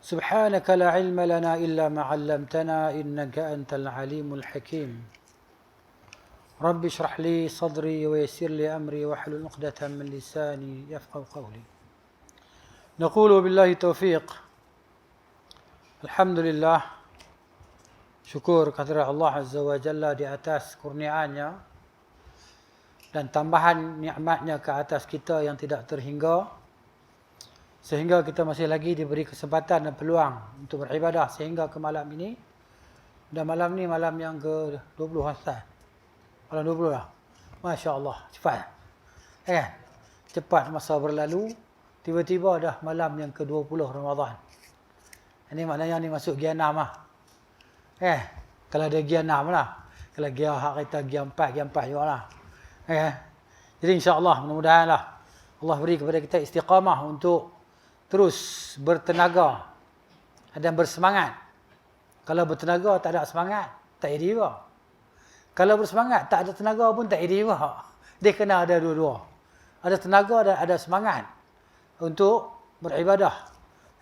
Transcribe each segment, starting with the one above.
سبحانك لا علم لنا إلا ما علمتنا إنك أنت العليم الحكيم رب اشرح لي صدري ويسر لي أمري واحلل عقدة من لساني يفقهوا قولي. نقول بالله التوفيق. Alhamdulillah, syukur kehadirat Allah Azza wa Jalla di atas kurniaannya dan tambahan nikmatnya ke atas kita yang tidak terhingga, sehingga kita masih lagi diberi kesempatan dan peluang untuk beribadah sehingga ke malam ini. Dan malam ni malam yang ke-20 Hasan. Malam 20 lah. Masya Allah, cepat. Kan? Cepat masa berlalu, tiba-tiba dah malam yang ke-20 Ramadan. Ini maknanya ni masuk gia 6 lah. Kalau ada gia 6 lah. Kalau gia hak kita gia 4 juga lah. Jadi insya-Allah mudah-mudahan lah Allah beri kepada kita istiqamah untuk terus bertenaga dan bersemangat. Kalau bertenaga tak ada semangat, tak jadi juga. Kalau bersemangat tak ada tenaga pun tak jadi juga. Dia kena ada dua-dua. Ada tenaga dan ada semangat untuk beribadah,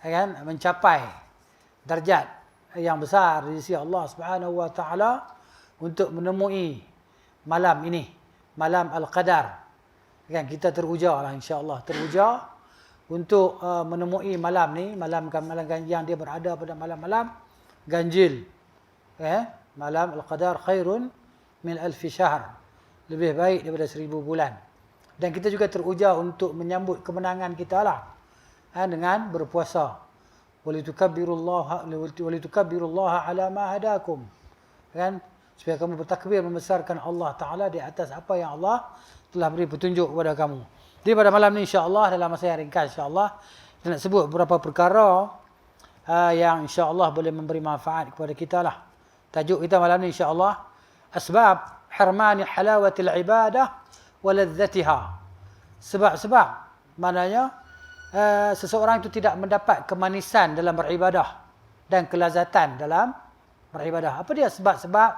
kan, mencapai darjat yang besar di sisi Allah Subhanahu wa taala untuk menemui malam ini, malam Al-Qadar. Kan kita terujalah insya-Allah, teruja untuk menemui malam ni, malam yang dia berada pada malam-malam ganjil. Malam Al-Qadar khairun min alfi syahr. Lebih baik daripada 1000 bulan. Dan kita juga teruja untuk menyambut kemenangan kita lah, dengan berpuasa. Walitukabbirullaha ala ma hadakum. Kan? Supaya kamu bertakbir membesarkan Allah Ta'ala di atas apa yang Allah telah beri petunjuk kepada kamu. Jadi pada malam ni insya-Allah, dalam masa yang ringkas insya-Allah, saya nak sebut beberapa perkara yang insya-Allah boleh memberi manfaat kepada kita lah. Tajuk kita malam ni insya-Allah, asbab hirmani halawatil ibadah wa ladzatiha. Sebab-sebab maknanya seseorang itu tidak mendapat kemanisan dalam beribadah dan kelazatan dalam beribadah. Apa dia sebab-sebab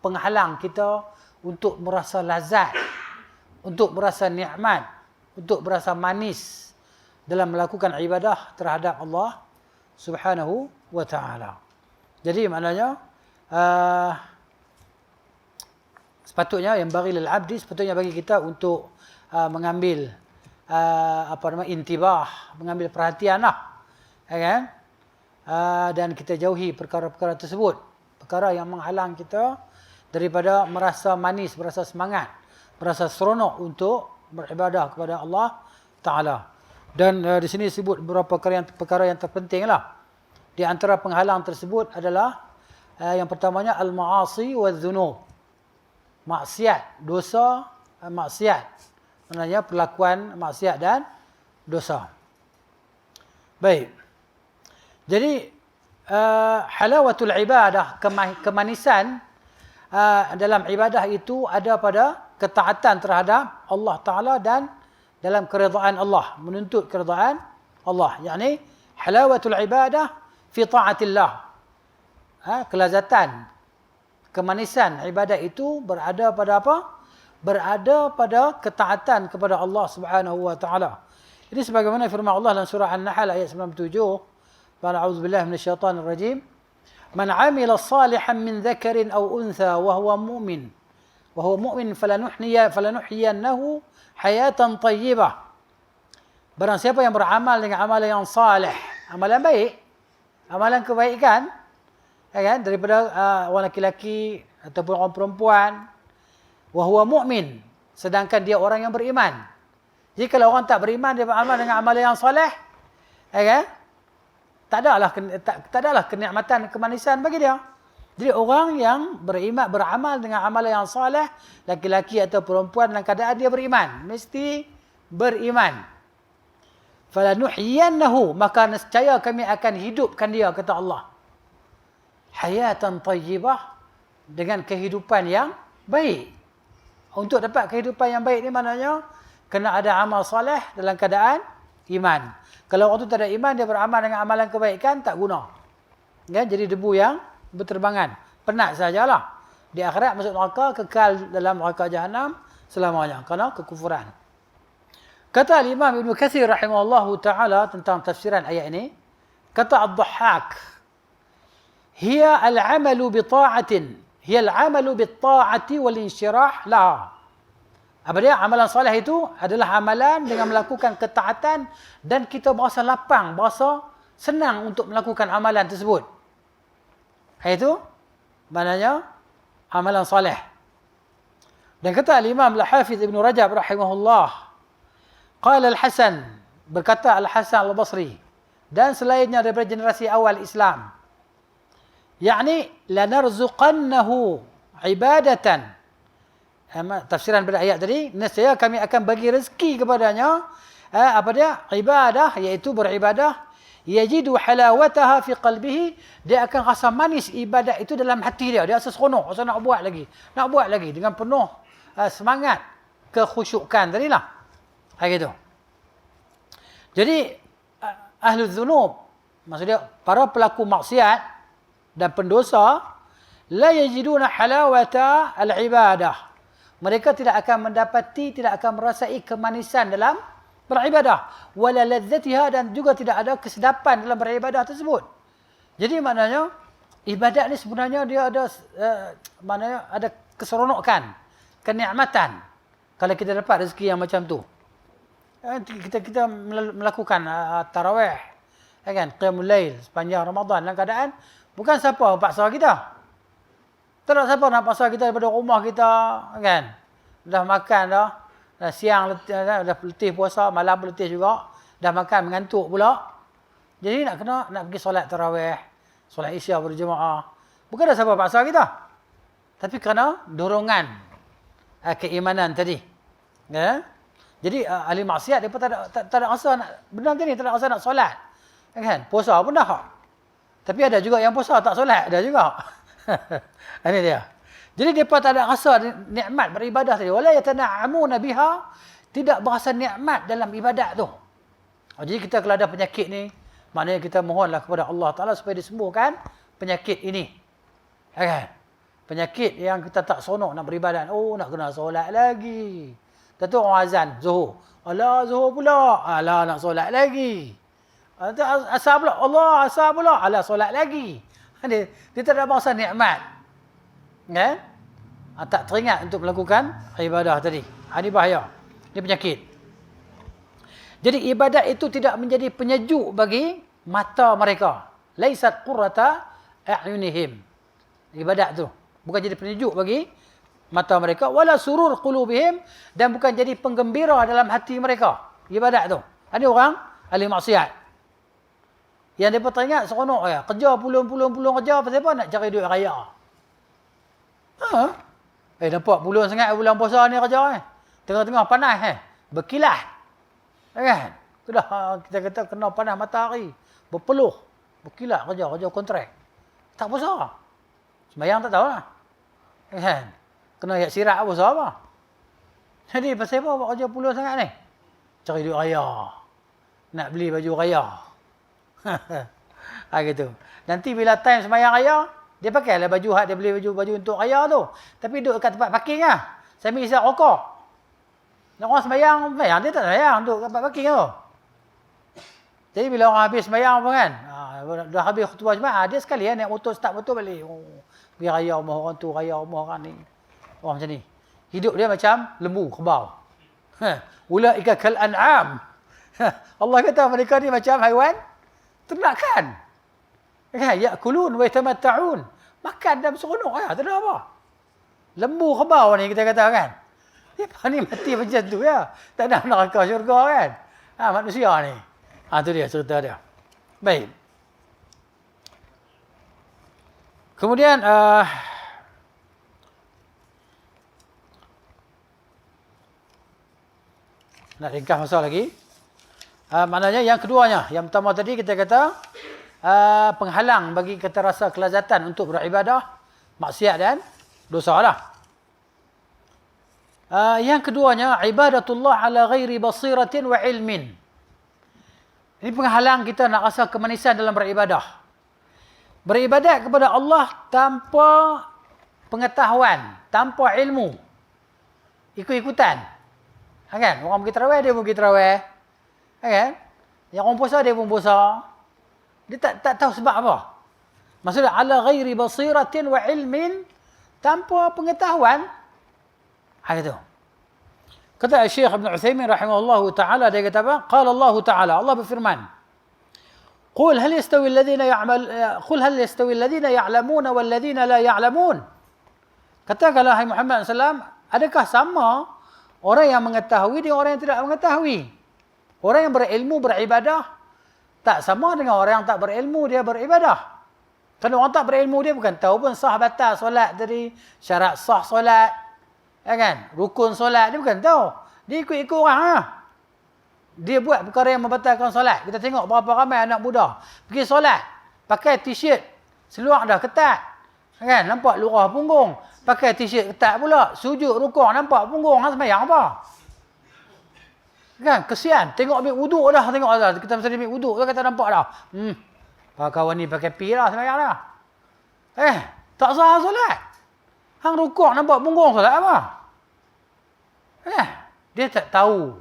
penghalang kita untuk merasa lazat, untuk merasa nikmat, untuk merasa manis dalam melakukan ibadah terhadap Allah Subhanahu wa taala. Jadi maknanya sepatutnya yang bagi lil abdi, sepatutnya bagi kita untuk mengambil intibah, mengambil perhatian lah, kan? Dan kita jauhi perkara-perkara tersebut, perkara yang menghalang kita daripada merasa manis, merasa semangat, merasa seronok untuk beribadah kepada Allah Ta'ala. Dan di sini sebut beberapa perkara yang terpenting lah. Di antara penghalang tersebut adalah yang pertamanya al-ma'asi wa dzunub. Maksiat, dosa, maksiat. Maknanya perlakuan maksiat dan dosa. Baik. Jadi halawatul ibadah, kemanisan dalam ibadah itu ada pada ketaatan terhadap Allah Ta'ala dan dalam keridaan Allah, menuntut keridaan Allah. Yani halawatul ibadah fi ta'atillah. Kelazatan, kemanisan ibadah itu berada pada apa? Berada pada ketaatan kepada Allah Subhanahu wa taala. Ini sebagaimana firman Allah dalam surah An-Nahl ayat 97, "A'udzubillahi minasyaitonir rajim. Man 'amila shalihan min dzakarin aw untha wa huwa mu'min falanuhyiyannahu hayatan thayyibah." Barang siapa yang beramal dengan amalan yang saleh, amalan baik, amalan kebaikan, kan, daripada orang lelaki ataupun orang perempuan, wa huwa mu'min, sedangkan dia orang yang beriman. Jadi kalau orang tak beriman, dia beramal dengan amalan yang soleh, kan? Tak adalah kenikmatan, kemanisan bagi dia. Jadi orang yang beriman, beramal dengan amalan yang soleh, laki-laki atau perempuan dalam keadaan dia beriman, mesti beriman. Falanuhyiyannahu, maka nescaya kami akan hidupkan dia, kata Allah, hayatan thayyibah, dengan kehidupan yang baik. Untuk dapat kehidupan yang baik ni maknanya kena ada amal soleh dalam keadaan iman. Kalau orang tu tak ada iman, dia beramal dengan amalan kebaikan, tak guna. Ya, jadi debu yang berterbangan. Penat sajalah. Di akhirat masuk neraka, kekal dalam neraka jahanam selamanya kerana kekufuran. Kata Imam Ibn Katsir rahimahullahu ta'ala tentang tafsiran ayat ini, Kata Ad-Dhahhak, hiya al-amalu bi ta'atin, hiya al-amalu bi ta'ati wal insyirah laha. Apa dia? Amalan soleh itu adalah amalan dengan melakukan ketaatan dan kita berasa lapang, berasa senang untuk melakukan amalan tersebut. Itu maknanya amalan soleh. Dan kata Al-Imam Al-Hafiz Ibn Rajab rahimahullah, qala Al-Hasan, berkata Al-Hasan Al-Basri, dan selainnya daripada generasi awal Islam, yakni lanarzuqannahu ibadatan. Tafsiran pada ayat tadi, nescaya kami akan bagi rezeki kepadanya apa dia? Ibadah, iaitu beribadah, yajidu halawataha fi qalbihi, dia akan rasa manis ibadat itu dalam hati dia. Dia rasa seronok, rasa nak buat lagi dengan penuh semangat kekhusyukan tadilah. Gitu. Jadi ahlul dzunub, maksudnya para pelaku maksiat dan pendosa, la yajiduna halawata al-ibadah. Mereka tidak akan mendapati, tidak akan merasai kemanisan dalam beribadah. Wala ladzatiha, dan juga tidak ada kesedapan dalam beribadah tersebut. Jadi maknanya ibadat ni sebenarnya dia ada maknanya ada keseronokan, kenikmatan kalau kita dapat rezeki yang macam tu. Kita melakukan tarawih, kan, qiyamul lail sepanjang Ramadan dalam keadaan bukan siapa paksa kita. Tak ada siapa nak paksa kita daripada rumah kita, kan. Dah makan dah siang letih, dah letih puasa, malam letih juga, dah makan mengantuk pula. Jadi nak pergi solat tarawih, solat Isya berjemaah. Bukan ada siapa paksa kita. Tapi kerana dorongan keimanan tadi. Ya. Jadi ahli maksiat dia pun tak ada rasa nak benar macam ni, tak ada rasa nak solat. Kan? Puasa pun dah. Tapi ada juga yang puasa tak solat, ada juga. Ini dia. Jadi depa tak ada rasa nikmat beribadah tadi. Wala yatana'amuna biha, tidak berasa nikmat dalam ibadat tu. Jadi kita kalau ada penyakit ni, maknanya kita mohonlah kepada Allah Taala supaya disembuhkan penyakit ini. Kan? Penyakit yang kita tak seronok nak beribadat. Oh, nak kena solat lagi. Tentu orang azan Zuhur. Alah, Zuhur pula. Alah, nak solat lagi. Asar pula. Allah, asar pula. Alah, solat lagi. Dia tak ada rasa nikmat. Kan? Tak teringat untuk melakukan ibadah tadi. Ini bahaya. Ini penyakit. Jadi ibadat itu tidak menjadi penyejuk bagi mata mereka. Laisat qurrata a'yunihim. Ibadat tu bukan jadi penyejuk bagi mata mereka, wala surur qulubihim, dan bukan jadi penggembira dalam hati mereka. Ibadat tu. Ada orang ahli maksiat yang dia teringat seronok ya, kerja puluh-puluh kerja, pasal apa? Nak cari duit raya. Nampak puluh sangat bulan puasa ni kerja tengah-tengah panas berkilat. Kan? Kita kata kena panas matahari, berpeluh, berkilat kerja kontrak. Tak puasa. Sembahyang tak tahulah. Kan? Kena yak sirat apa pasal apa? Jadi pasal apa buat kerja puluh sangat ni? Cari duit raya. Nak beli baju raya. Gitu. Nanti bila time sembahyang raya, dia pakailah baju hak dia beli baju untuk raya tu. Tapi duduk kat tempat parking lah. Sambil isap rokok. Orang sembahyang dia tak sembahyang, duduk kat tempat parking tu. Jadi bila orang habis sembahyang apa kan, dah habis khutbah Jumaat, dia sekali naik motor start motor balik. Pergi raya rumah orang tu, raya rumah orang ni. Orang macam ni. Hidup dia macam lembu, kerbau. Ulaika kal an'am. Allah kata mereka ni macam haiwan ternakan. Ya'kulun wa yatamatta'un. Makan dan seronok tak ada apa. Lembu, kerbau ni kita kata kan. Dia ni mati macam tu ya. Tak ada neraka syurga kan. Manusia ni. Tu dia cerita dia. Baik. Kemudian nak ringkas masa lagi. Maknanya yang keduanya, yang pertama tadi kita kata penghalang bagi kita rasa kelazatan untuk beribadah, maksiat dan dosa lah. Yang keduanya, ibadatullah ala ghairi basiratin wa ilmin. Ini penghalang kita nak rasa kemanisan dalam beribadah. Beribadat kepada Allah tanpa pengetahuan, tanpa ilmu. Ikut-ikutan. Kan? Orang pergi tarawih, dia pergi tarawih. Kan? Yang orang puasa, dia pun puasa. Dia tak tahu sebab apa. Maksudnya ala ghairi basiratin wa ilmin, tanpa pengetahuan. Gitu. Kata Syekh Ibn Utsaimin rahimahullahu taala, dia kata apa? Qala Allah taala, Allah berfirman, "Qul hal yastawi alladhina ya'lamuna wal ladhina la ya'lamun?" Katakanlah hai Muhammad sallam, adakah sama orang yang mengetahui dengan orang yang tidak mengetahui? Orang yang berilmu beribadah tak sama dengan orang yang tak berilmu dia beribadah. Kalau orang tak berilmu dia bukan tahu pun sah batal solat tadi, syarat sah solat, ya kan? Rukun solat dia bukan tahu. Dia ikut-ikut orang lah. Dia buat perkara yang membatalkan solat. Kita tengok berapa ramai anak muda pergi solat pakai t-shirt seluar dah ketat, kan? Nampak lurah punggung. Pakai t-shirt ketat pula, sujud rukuk nampak punggung, hang sembahyang apa? Kan kesian, tengok ambil wuduk dah, tengok dah. Kita mesti ambil wuduk tu kata nampak dah. Kawan ni pakai pi lah sembahyang dah. Tak sah solat. Hang rukuk nampak punggung, solat apa? Dia tak tahu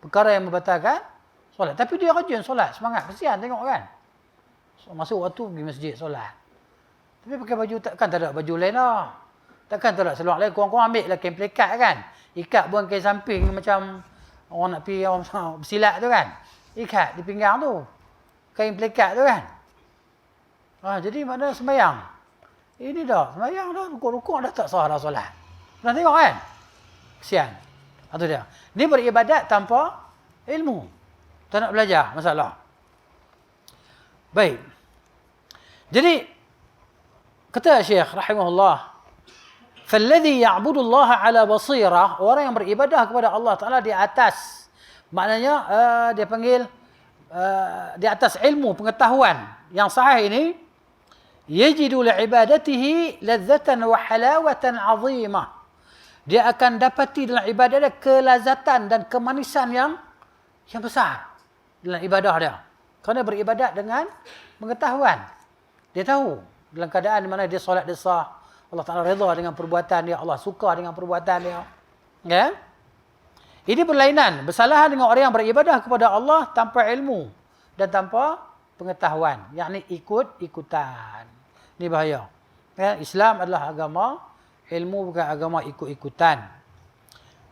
perkara yang membatalkan solat, tapi dia rajin solat, semangat, kesian tengok kan. Masuk waktu pergi masjid solat. Tapi pakai baju takkan tak ada baju lain lah. Takkan tak ada seluar lain, korang ambil lah kain pelikat kan. Ikat pun kain samping macam orang nak pergi bersilat tu kan. Ikat di pinggang tu. Kain pelikat tu kan. Jadi mana sembahyang. Ini dah sembahyang dah, rukuk-rukuk dah tak sah dah solat. Pernah tengok kan? Kesian. Itu dia. Ni beribadat tanpa ilmu. Tak nak belajar, masalah. Baik. Jadi kata Syekh rahimahullah, "Falladhi ya'budu Allah 'ala basirah", orang yang beribadah kepada Allah Taala di atas, maknanya dia panggil di atas ilmu, pengetahuan yang sahih ini, yajidu li'ibadatihi ladzatan wa halawatan 'azimah. Dia akan dapati dalam ibadah dia kelazatan dan kemanisan yang besar dalam ibadah dia. Kerana beribadat dengan pengetahuan. Dia tahu dalam keadaan di mana dia solat dia sah, Allah Ta'ala redha dengan perbuatan dia, Allah suka dengan perbuatan dia. Ya? Ini berlainan, bersalahan dengan orang yang beribadah kepada Allah tanpa ilmu dan tanpa pengetahuan, yakni ikut-ikutan. Ini bahaya. Ya? Islam adalah agama ilmu, bukan agama ikut-ikutan.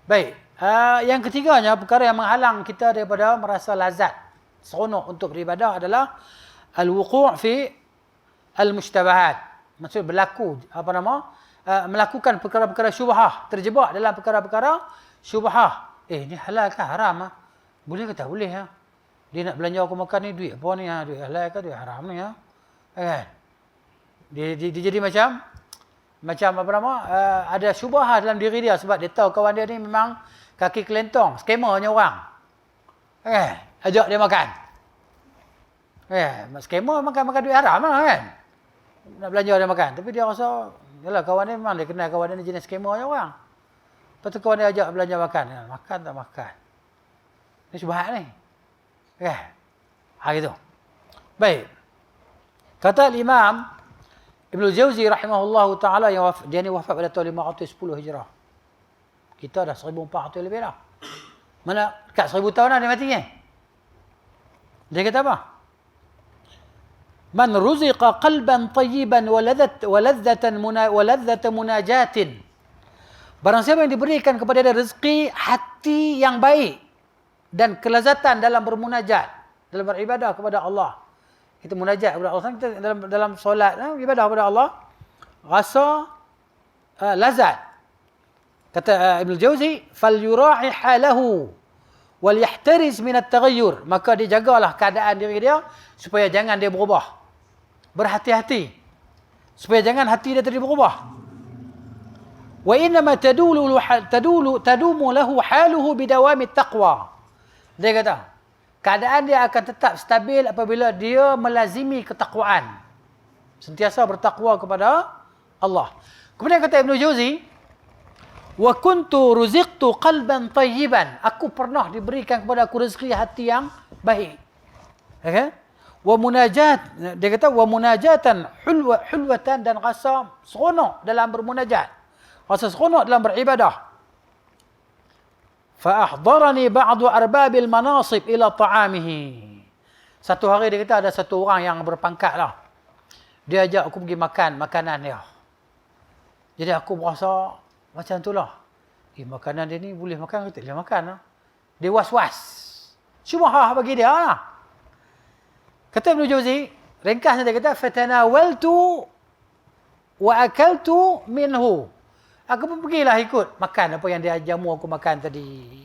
Baik. Yang ketiganya, perkara yang menghalang kita daripada merasa lazat, seronok untuk beribadah adalah al-wuqu' fi al-mushtabahat. Maksud berlaku, melakukan perkara-perkara syubhah, terjebak dalam perkara-perkara syubhah. Ni halal ke haram? Boleh ke tak boleh? Dia nak belanja aku makan ni, duit apa ni? Duit halal ke duit haram ni? Kan? Dia jadi macam ada syubhah dalam diri dia sebab dia tahu kawan dia ni memang kaki kelentong, skamernya orang. Ajak dia makan. Skamer makan duit haram lah kan. Nak belanja dia makan. Tapi dia rasa, yalah kawan dia memang dia kenal kawan dia ni jenis skamernya orang. Lepas tu kawan dia ajak belanja makan. Makan tak makan. Ini syubhat ni. Gitu. Baik. Kata Imam Ibnu Jauzi rahimahullahu taala, yang dia ni wafat pada tahun 510 Hijrah. Kita dah 1400 lebih dah. Mana dekat 1000 tahun dah dia mati kan? Dia kata apa? Man ruziqa qalban tayyiban wa ladzatan munajatin. Barang siapa yang diberikan kepada dia rezeki hati yang baik dan kelazatan dalam bermunajat, dalam beribadah kepada Allah. Kita munajat kepada Allah, kita dalam solat, ibadah kepada Allah, rasa lazat. Kata Ibnu Jauzi, fal yura'i halahu wal yahtariz min at-taghayyur. Maka dia jagalah keadaan diri dia supaya jangan dia berubah. Berhati-hati supaya jangan hati dia tadi berubah. Wa innama tadumu lahu haluhu bidawami taqwa. Dia kata, keadaan dia akan tetap stabil apabila dia melazimi ketakwaan. Sentiasa bertakwa kepada Allah. Kemudian kata Ibnu Jauzi, wa kuntu ruziqtu qalban tayyiban. Aku pernah diberikan kepada aku rezeki hati yang baik. Okay? Wa munajat, dia kata wa munajatan hulwatan, dan rasa seronok dalam bermunajat. Rasa seronok dalam beribadah. Fa ahdarani ba'du arbabil manasib ila ta'amihi. Satu hari dia kata ada satu orang yang berpangkat lah. Dia ajak aku pergi makan makanan dia. Jadi aku berasa macam tu lah. Makanan dia ni boleh makan ke tak boleh makan lah. Dia was-was. Syubhah bagi dia lah. Kata Ibn Jauzi, ringkasnya dia kata, fatanawaltu wa akaltu minhu. Aku pun pergilah ikut makan apa yang dia jamu aku makan tadi.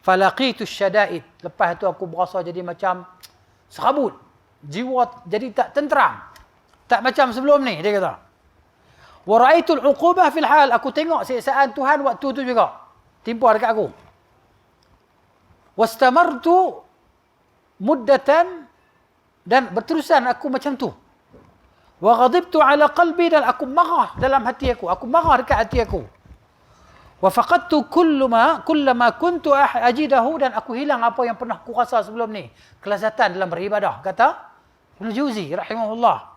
Falaqitu syada'id. Lepas tu aku berasa jadi macam serabut. Jiwa jadi tak tenteram. Tak macam sebelum ni, dia kata. Wa ra'aitul 'uqubah fil hal. Aku tengok siksaan Tuhan waktu tu juga. Timpa dekat aku. Wastamartu muddatan, dan berterusan aku macam tu. Wa ghadibtu ala qalbi, dan aku marah dalam hati aku. Aku marah dekat hati aku. Wa faqadtu kullama kuntu ajidahu, dan aku hilang apa yang pernah aku rasa sebelum ni. Kelazatan dalam beribadah, kata Ibn Jauzi rahimahullah.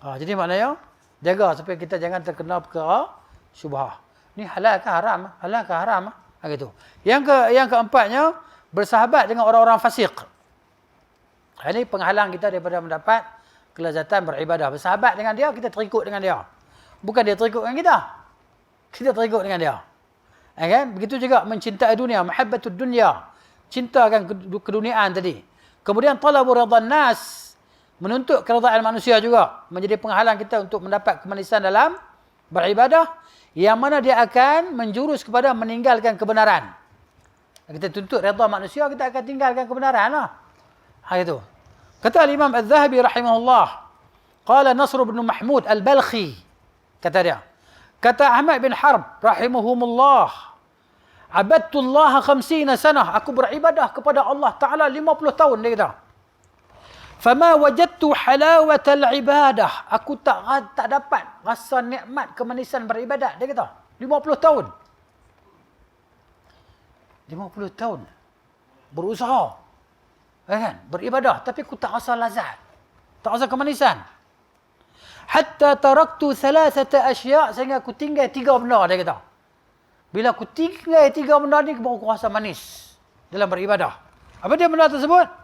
Jadi maknanya jaga supaya kita jangan terkena perkara syubhah. Ni halal ke haram? Halal ke haram? Gitu. Yang keempatnya, bersahabat dengan orang-orang fasik. Ini penghalang kita daripada mendapat kelazatan beribadah. Bersahabat dengan dia, kita terikut dengan dia. Bukan dia terikut dengan kita. Kita terikut dengan dia. Kan? Begitu juga mencintai dunia, mahabbatud dunya. Cintakan keduniaan tadi. Kemudian talabu ridhan nas, menuntut keridaan manusia juga menjadi penghalang kita untuk mendapat kemanisan dalam beribadah, yang mana dia akan menjurus kepada meninggalkan kebenaran. Kita tuntut redha manusia, kita akan tinggalkan kebenaran lah. Itu. Kata Imam Az-Zahabi rahimahullah, qala Nasr bin Mahmud Al-Balkhi, kata dia. Kata Ahmad bin Harb rahimahumullah, abadtu Allah 50 sanah, aku beribadah kepada Allah Ta'ala 50 tahun, dia kata. Fama wajadtu halawatal ibadah. Aku tak dapat rasa nikmat kemanisan beribadat. Dia kata, 50 tahun. 50 tahun. Berusaha. Kan? Beribadah. Tapi aku tak rasa lazat. Tak rasa kemanisan. Hatta taraktu thalathata asya'. Sehingga aku tinggal 3 benda, dia kata. Bila aku tinggal 3 benda ni, baru aku rasa manis dalam beribadah. Apa dia benda tersebut?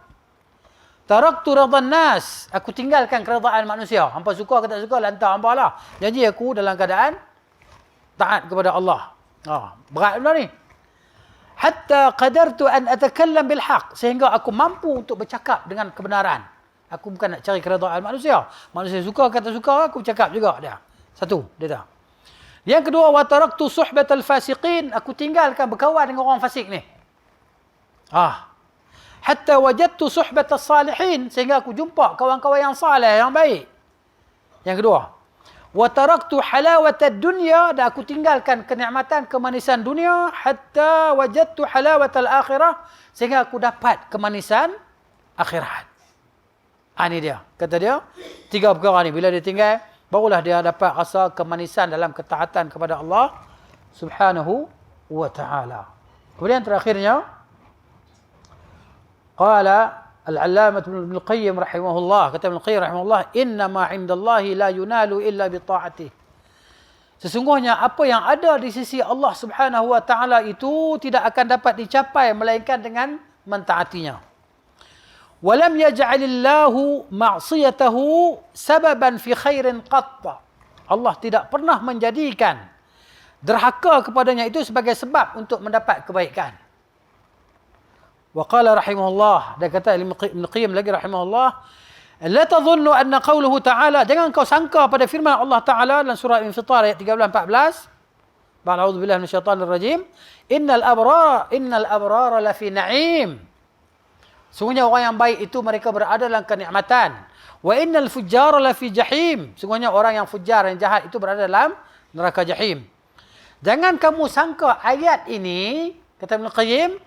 Taraktu ridhan nas. Aku tinggalkan keridaan manusia. Hampa suka ke tak suka, lantar hampa lah. Janji aku dalam keadaan taat kepada Allah. Berat benda ni. Hatta qadartu an atakallam bil haq. Sehingga aku mampu untuk bercakap dengan kebenaran. Aku bukan nak cari keridaan manusia. Manusia suka ke tak suka, aku cakap juga dia. Satu, dia dah. Yang kedua, wa taraktu suhbatal fasiqin. Aku tinggalkan berkawan dengan orang fasik ni. Hatta wajadtu suhbatas salihin, sehingga aku jumpa kawan-kawan yang saleh, yang baik. Yang kedua, wa taraktu halawatad dunya, dan aku tinggalkan kenikmatan kemanisan dunia, hatta wajadtu halawatal akhirah, sehingga aku dapat kemanisan akhirat. Ini dia, kata dia, 3 perkara ni bila dia tinggal, barulah dia dapat rasa kemanisan dalam ketaatan kepada Allah Subhanahu wa taala. Kemudian terakhirnya, qala al-allamah Ibn al-Qayyim rahimahullah, kata Ibn al-Qayyim rahimahullah, innama 'indallahi la yunalu illa bi ta'atih. Sesungguhnya apa yang ada di sisi Allah Subhanahu wa taala itu tidak akan dapat dicapai melainkan dengan mentaatinya. Walam yaj'alillahu ma'siyatahu sababan fi khairin qatta. Allah tidak pernah menjadikan derhaka kepadanya itu sebagai sebab untuk mendapat kebaikan. Wa qala rahimahullah, dia kata Ibn Qayyim lagi rahimahullah, la tadhunnu anna qawluhu ta'ala, jangan kau sangka pada firman Allah Ta'ala dalam surah Al-Infitar ayat 13-14, ba'udzu billahi minasyaitanir rajim, innal abrara lafi na'im. Sungguhnya orang yang baik itu mereka berada dalam kenikmatan. Wa innal fujjara lafi jahim. Sungguhnya orang yang fujar, yang jahat itu berada dalam neraka jahim. Jangan kamu sangka ayat ini, kata Ibn Qayyim,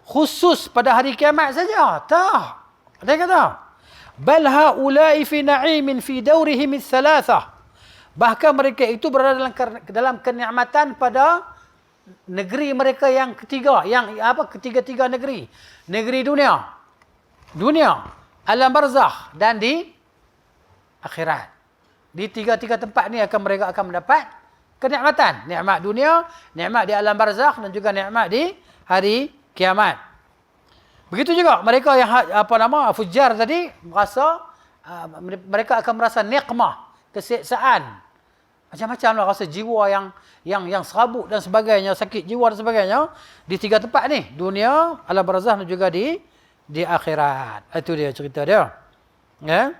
khusus pada hari kiamat saja. Tak. Dia kata, bal haula'i fi na'imin fi dawrihim ats-tsalatsah. Bahkan mereka itu berada dalam kenikmatan pada negeri mereka yang ketiga, yang apa, ketiga-tiga negeri. Negeri dunia, alam barzakh, dan di akhirat. Di tiga-tiga tempat ni mereka akan mendapat kenikmatan. Nikmat dunia, nikmat di alam barzakh, dan juga nikmat di hari kiamat. Begitu juga mereka yang fujar tadi merasa mereka akan merasa nikmah, keseksaan. Macam-macam lah rasa jiwa yang serabut dan sebagainya, sakit jiwa dan sebagainya di 3 tempat ni, dunia, alam barzakh dan juga di akhirat. Itu dia cerita dia. Ya.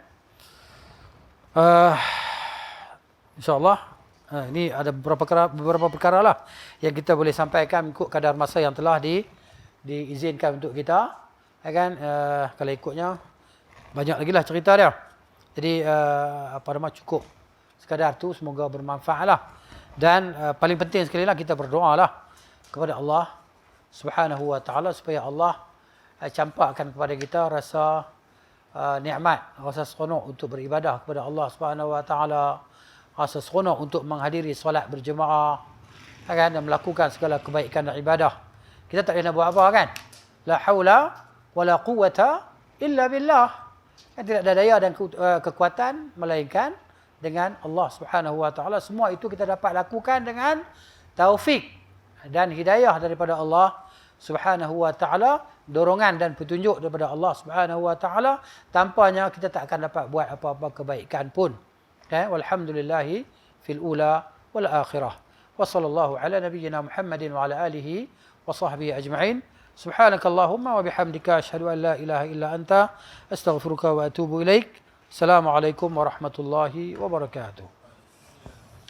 InsyaAllah ini ada beberapa perkara lah yang kita boleh sampaikan ikut kadar masa yang telah diizinkan untuk kita. Ya kan? Kalau ikutnya banyak lagi lah cerita dia. Jadi cukup sekadar tu, semoga bermanfaat lah. Dan paling penting sekali lah kita berdoa lah kepada Allah Subhanahu wa ta'ala supaya Allah campakkan kepada kita rasa nikmat, rasa seronok untuk beribadah kepada Allah Subhanahu wa ta'ala, rasa seronok untuk menghadiri solat berjemaah, kan, dan melakukan segala kebaikan dan ibadah. Kita tak boleh nak buat apa kan? La haula wala quwwata illa billah. Tidak ada daya dan kekuatan melainkan dengan Allah Subhanahu wa ta'ala. Semua itu kita dapat lakukan dengan taufik dan hidayah daripada Allah Subhanahu wa ta'ala, dorongan dan petunjuk daripada Allah Subhanahu wa ta'ala. Tanpanya kita tak akan dapat buat apa-apa kebaikan pun. Walhamdulillahi fil ula wal akhirah. Wa sallallahu ala nabiyyina Muhammadin wa ala alihi wa sahbihi ajma'in. Subhanakallahumma wa bihamdika asyhadu an la ilaha illa anta astaghfiruka wa atubu ilaik. Assalamualaikum warahmatullahi wabarakatuh.